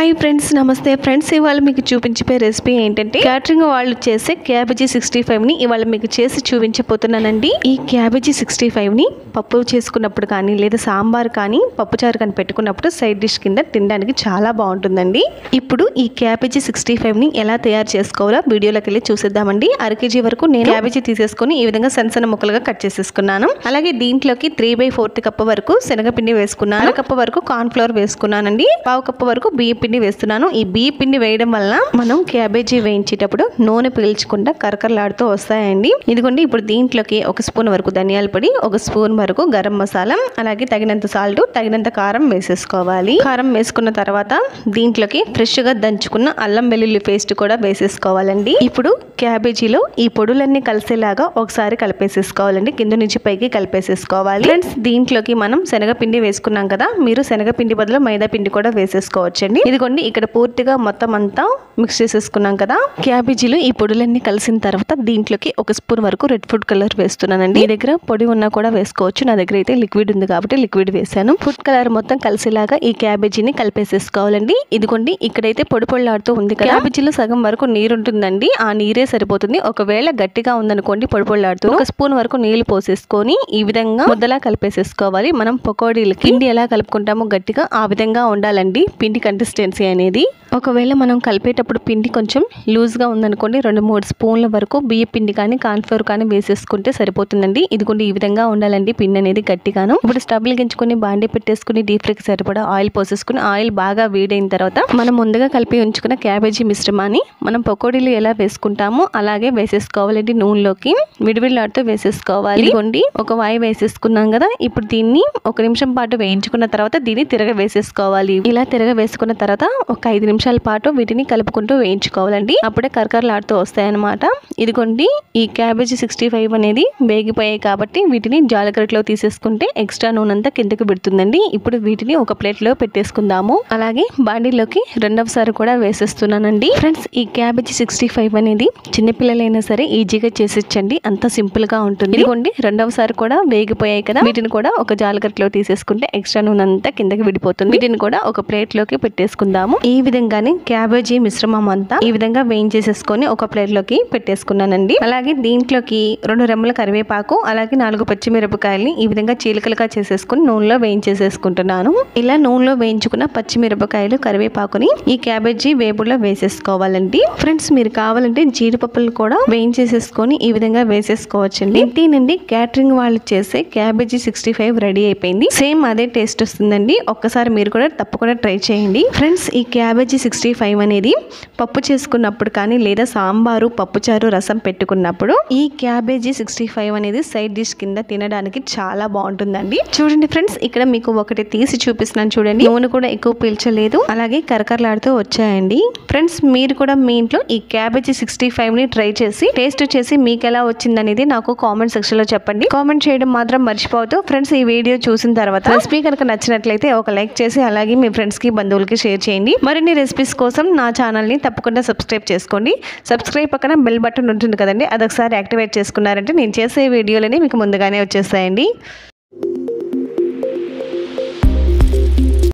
Hi friends, నమస్తే friends. ఇవాళ మీకు చూపించే రెసిపీ ఏంటంటే క్యాటరింగ్ వాళ్ళు చేసే క్యాబేజీ 65ని ఇవాళ మీకు చేసి చూపించబోతున్నానండి. ఈ క్యాబేజీ 65ని పప్పు చేసుకున్నప్పుడు కానీ లేదా సాంబార్ కానీ పప్పుచారు కానీ పెట్టుకున్నప్పుడు సైడ్ డిష్ కింద తినడానికి చాలా బాగుంటుందండి. ఇప్పుడు ఈ క్యాబేజీ 65ని ఎలా తయారు చేసుకోవాలో వీడియోలోకి వెళ్ళి చూసేద్దామండి. 1 kg వరకు నేను క్యాబేజీ తీసేసుకొని ఈ విధంగా సన్న ముక్కలుగా కట్ చేసేసుకున్నాను. అలాగే దీంట్లోకి 3/4 కప్ వరకు శనగపిండి వేసుకున్నాను. 1 కప్ వరకు కార్న్ ఫ్లోర్ వేసుకున్నానండి. 1/2 కప్ వరకు బియ్య పిండి వేస్తున్నాను. ఈ బియ్య పిండి వేయడం వల్ల మనం క్యాబేజీ వేయించేటప్పుడు నూనె పీల్చకుండా కరకరలాడుతూ వస్తాయండి. ఇదిగోండి, ఇప్పుడు దీంట్లోకి 1 స్పూన్ వరకు ధనియాల పొడి, 1 స్పూన్ వరకు గరం మసాలా, అలాగే తగినంత సాల్ట్, తగినంత కారం వేసేసుకోవాలి. కారం వేసుకున్న తర్వాత దీంట్లోకి ఫ్రెష్ గా దంచుకున్న అల్లం వెల్లుల్లి పేస్ట్ కూడా వేసేసుకోవాలండి. ఇప్పుడు క్యాబేజీలో ఈ పొడులన్నీ కలిసేలాగా ఒకసారి కలిపేసేసుకోవాలండి. కింద నుంచి పైకి కలిపేసేసుకోవాలి. ఫ్రెండ్స్, దీంట్లోకి మనం శనగపిండి వేసుకున్నాం కదా, మీరు శనగపిండి బదులు మైదా పిండి కూడా వేసేసుకోవచ్చండి. ఇదిగోండి, ఇక్కడ పూర్తిగా మొత్తం అంతా మిక్స్ చేసేసుకున్నాం కదా. క్యాబేజీలో ఈ పొడులన్నీ కలిసిన తర్వాత దీంట్లోకి 1 స్పూన్ వరకు రెడ్ ఫుడ్ కలర్ వేస్తున్నానండి. మీ దగ్గర పొడి ఉన్నా కూడా వేసుకోవచ్చు. నా దగ్గర అయితే లిక్విడ్ ఉంది కాబట్టి లిక్విడ్ వేసాను. ఫుడ్ కలర్ మొత్తం కలిసేలాగా ఈ క్యాబేజీని కలిపేసేసుకోవాలండి. ఇదిగోండి, ఇక్కడైతే పొడి పొడిలాడుతూ ఉంది కదా. క్యాబేజీలో సగం వరకు నీరు ఉంటుందండి, ఆ నీరే సరిపోతుంది. ఒకవేళ గట్టిగా ఉందనుకోండి పొడి పొడిలాడుతూ 1 స్పూన్ వరకు నీళ్లు పోసేసుకొని ఈ విధంగా ముద్దలా కలిపేసేసుకోవాలి. మనం పకోడీలకి పిండి ఎలా కలుపుకుంటామో గట్టిగా ఆ విధంగా ఉండాలండి పిండి కన్సిస్టెన్సీ అనేది. ఒకవేళ మనం కలిపేటప్పుడు పిండి కొంచెం లూజ్గా ఉందనుకోండి 2-3 స్పూన్ల వరకు బియ్య పిండి కానీ కార్న్ ఫ్లోర్ కానీ వేసేసుకుంటే సరిపోతుందండి. ఇదిగోండి, ఈ విధంగా ఉండాలండి పిండి అనేది గట్టిగాను. ఇప్పుడు స్టవ్ వెలిగించుకొని బాండీ పెట్టేసుకుని డీప్ ఫ్రైకి సరిపడా ఆయిల్ పోసేసుకుని ఆయిల్ బాగా వేడైన తర్వాత మనం ముందుగా కలిపి ఉంచుకున్న క్యాబేజీ మిశ్రమాన్ని మనం పకోడీలు ఎలా వేసుకుంటామో అలాగే వేసేసుకోవాలండి. నూనెలోకి విడివిడిలాడుతూ వేసేసుకోవాలి. ఇదిగోండి, ఒక వాయి వేసేసుకున్నాం కదా. ఇప్పుడు దీన్ని 1 నిమిషం పాటు వేయించుకున్న తర్వాత దీన్ని తిరగ వేసేసుకోవాలి. ఇలా తిరగ వేసుకున్న తర్వాత ఒక 5 నిమిషాల పాటు వీటిని కలుపుకుంటూ వేయించుకోవాలండి. అప్పుడే కరకరలాడుతూ వస్తాయన్నమాట. ఇదిగోండి, ఈ క్యాబేజీ 65 అనేది వేగిపోయాయి కాబట్టి వీటిని జాలగరిటలో తీసేసుకుంటే ఎక్స్ట్రా నూనె అంతా కిందకి పెడుతుందండి. ఇప్పుడు వీటిని ఒక ప్లేట్లో పెట్టేసుకుందాము. అలాగే బాండీలోకి రెండవసారి కూడా వేసేస్తున్నానండి. ఫ్రెండ్స్, ఈ క్యాబేజీ 65 అనేది చిన్నపిల్లలైనా సరే ఈజీగా చేసేచ్చండి. అంత సింపుల్ గా ఉంటుంది. ఇదిగోండి, రెండవసారి కూడా వేగిపోయాయి కదా. వీటిని కూడా ఒక జాలగరిటలో తీసేసుకుంటే ఎక్స్ట్రా నూనె అంతా కిందకి విడిపోతుంది. వీటిని కూడా ఒక ప్లేట్ లోకి పెట్టేసుకుందాము. ఈ విధంగానే క్యాబేజీ మిశ్రమం అంతా ఈ విధంగా వేయించేసేసుకొని ఒక ప్లేట్ లోకి పెట్టేసుకున్నానండి. అలాగే దీంట్లోకి 2 రెమ్మల కరివేపాకు, అలాగే 4 పచ్చిమిరపకాయలని ఈ విధంగా చీలికలుగా చేసేసుకుని నూనెలో వేయించేసేసుకుంటున్నాను. ఇలా నూనెలో వేయించుకున్న పచ్చిమిరపకాయలు, కరివేపాకుని ఈ క్యాబేజీ వేపుడులో వేసేసుకోవాలండి. ఫ్రెండ్స్, మీరు కావాలంటే జీడిపప్పులు కూడా వేయించేసేసుకొని ఈ విధంగా వేసేసుకోవచ్చండి. ఇంతేనండి, క్యాటరింగ్ వాళ్ళు చేసే క్యాబేజీ 65 రెడీ అయిపోయింది. సేమ్ అదే టేస్ట్ వస్తుందండి. ఒక్కసారి మీరు కూడా తప్పకుండా ట్రై చేయండి. ఫ్రెండ్స్, ఈ క్యాబేజీ 65 అనేది పప్పు చేసుకున్నప్పుడు కానీ లేదా సాంబారు, పప్పుచారు, రసం పెట్టుకున్నప్పుడు ఈ క్యాబేజీ 65 అనేది సైడ్ డిష్ కింద తినడానికి చాలా బాగుంటుందండి. చూడండి ఫ్రెండ్స్, ఇక్కడ మీకు ఒకటి తీసి చూపిస్తున్నాను చూడండి. నూనె కూడా ఎక్కువ పీల్చలేదు, అలాగే కరకరలాడుతూ వచ్చాయండి. ఫ్రెండ్స్, మీరు కూడా మీ ఇంట్లో ఈ క్యాబేజీ 65 ని ట్రై చేసి టేస్ట్ చేసి మీకు ఎలా వచ్చిందనేది నాకు కామెంట్ సెక్షన్ లో చెప్పండి. కామెంట్ చేయడం మాత్రం మర్చిపోవద్దు. ఫ్రెండ్స్, ఈ వీడియో చూసిన తర్వాత రెసిపీ కనుక నచ్చినట్లయితే ఒక లైక్ చేసి అలాగే మీ ఫ్రెండ్స్ కి, బంధువులకి షేర్ చేయండి. మరిన్ని రెసిపీస్ కోసం నా ఛానల్ ని తప్పకుండా సబ్స్క్రైబ్ చేసుకోండి. సబ్స్క్రైబ్ పక్కన బెల్ బటన్ ఉంటుంది కదండి, అదొకసారి యాక్టివేట్ చేసుకున్నారంటే నేను చేసే వీడియోలని మీకు ముందుగానే వచ్చేస్తాయండి.